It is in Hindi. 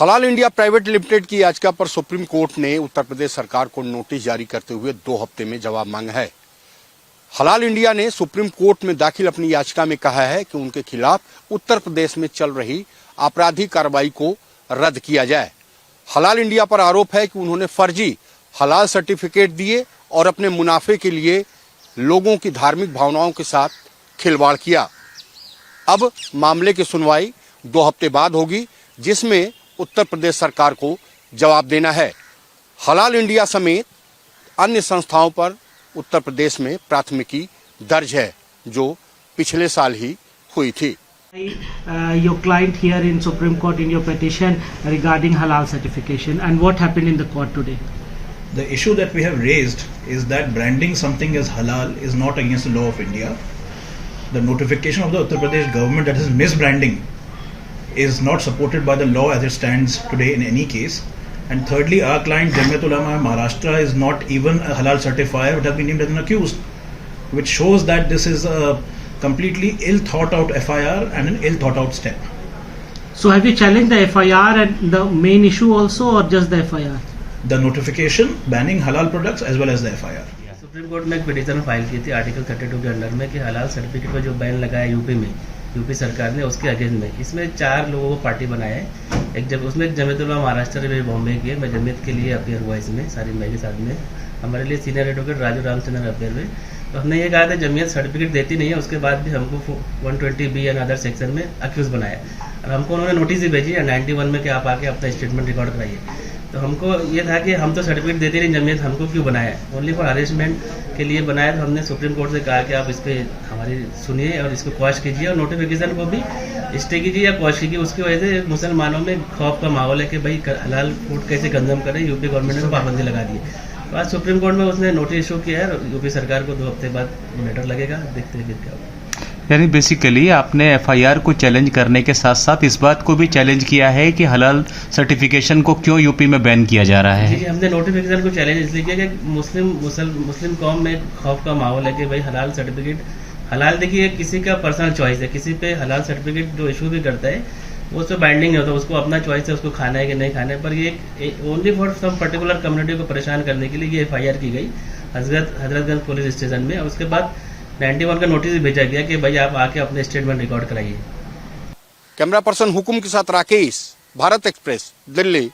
हलाल इंडिया प्राइवेट लिमिटेड की याचिका पर सुप्रीम कोर्ट ने उत्तर प्रदेश सरकार को नोटिस जारी करते हुए 2 हफ्ते में जवाब मांगा है। हलाल इंडिया ने सुप्रीम कोर्ट में दाखिल अपनी याचिका में कहा है कि उनके खिलाफ उत्तर प्रदेश में चल रही आपराधिक कार्रवाई को रद्द किया जाए। हलाल इंडिया पर आरोप है कि उन्होंने फर्जी हलाल सर्टिफिकेट दिए और अपने मुनाफे के लिए लोगों की धार्मिक भावनाओं के साथ खिलवाड़ किया। अब मामले की सुनवाई 2 हफ्ते बाद होगी, जिसमें उत्तर प्रदेश सरकार को जवाब देना है। हलाल इंडिया समेत अन्य संस्थाओं पर उत्तर प्रदेश में प्राथमिकी दर्ज है, जो पिछले साल ही हुई थी। Your client here in Supreme Court in your petition regarding halal certification, and what happened in the court today? The issue that we have raised is that branding something as halal is not against the law of India. The notification of the Uttar Pradesh government that is misbranding is not supported by the law as it stands today in any case. And thirdly, our client Jamiat Ulama Maharashtra is not even a halal certifier but has been named as an accused, which shows that this is a completely ill thought out FIR and an ill thought out step. So have you challenged the FIR and the main issue also, or just the FIR? The notification banning halal products as well as the FIR. Supreme court में एक पिटीशन फाइल की थी आर्टिकल 32 के अंडर में कि हलाल सर्टिफिकेट पर जो बैन लगा है यूपी में, यूपी सरकार ने उसके अगेंस्ट में इसमें 4 लोगों को पार्टी बनाया है। एक जब उसमें जमीयत उलमा महाराष्ट्र में बॉम्बे की है, मैं जमीयत के लिए अपेयर हुआ इसमें, सारी मेरे साथ में हमारे लिए senior advocate Raju Ramachandran appear हुए। तो हमने ये कहा था जमीयत सर्टिफिकेट देती नहीं है, उसके बाद भी हमको 120B एंड अदर सेक्शन में अक्यूज बनाया और हमको उन्होंने नोटिस ही भेजी है 91 में कि आप आके अपना स्टेटमेंट रिकॉर्ड कराइए। तो हमको ये था कि हम तो सर्टिफिकेट देते नहीं, जमीयत हमको क्यों बनाया है, ओनली फॉर हरेसमेंट के लिए बनाया। तो हमने सुप्रीम कोर्ट से कहा कि आप इस पर हमारी सुनिए और इसको क्वाश कीजिए और नोटिफिकेशन को भी स्टे कीजिए या क्वाश कीजिए। उसकी वजह से मुसलमानों में खौफ का माहौल है कि भाई हलाल फूड कैसे कंज्यूम करें, यूपी गवर्नमेंट ने पाबंदी लगा दी है। तो आज सुप्रीम कोर्ट में उसने नोटिस इशू किया है और यूपी सरकार को 2 हफ्ते बाद लेटर लगेगा, देखते हैं फिर क्या होगा। यानी बेसिकली आपने एफआईआर को चैलेंज करने के साथ साथ इस बात को भी चैलेंज किया है कि हलाल सर्टिफिकेशन को क्यों यूपी में बैन किया जा रहा है। जी, हमने नोटिफिकेशन को चैलेंज इसलिए किया कि मुस्लिम कौम में खौफ का माहौल है कि भाई हलाल सर्टिफिकेट, हलाल देखिए किसी का पर्सनल चॉइस है, किसी पे हलाल सर्टिफिकेट जो इशू भी करता है वो उससे बाइंडिंग नहीं होता, उसको अपना चॉइस है उसको खाना है कि नहीं खाना है। पर ये only for some particular community को परेशान करने के लिए ये एफआईआर की गई हजरतगंज पुलिस स्टेशन में। और उसके बाद 91 का नोटिस भेजा गया कि भाई आप आके अपने स्टेटमेंट रिकॉर्ड कराइए। कैमरा पर्सन हुकुम के साथ राकेश, भारत एक्सप्रेस, दिल्ली।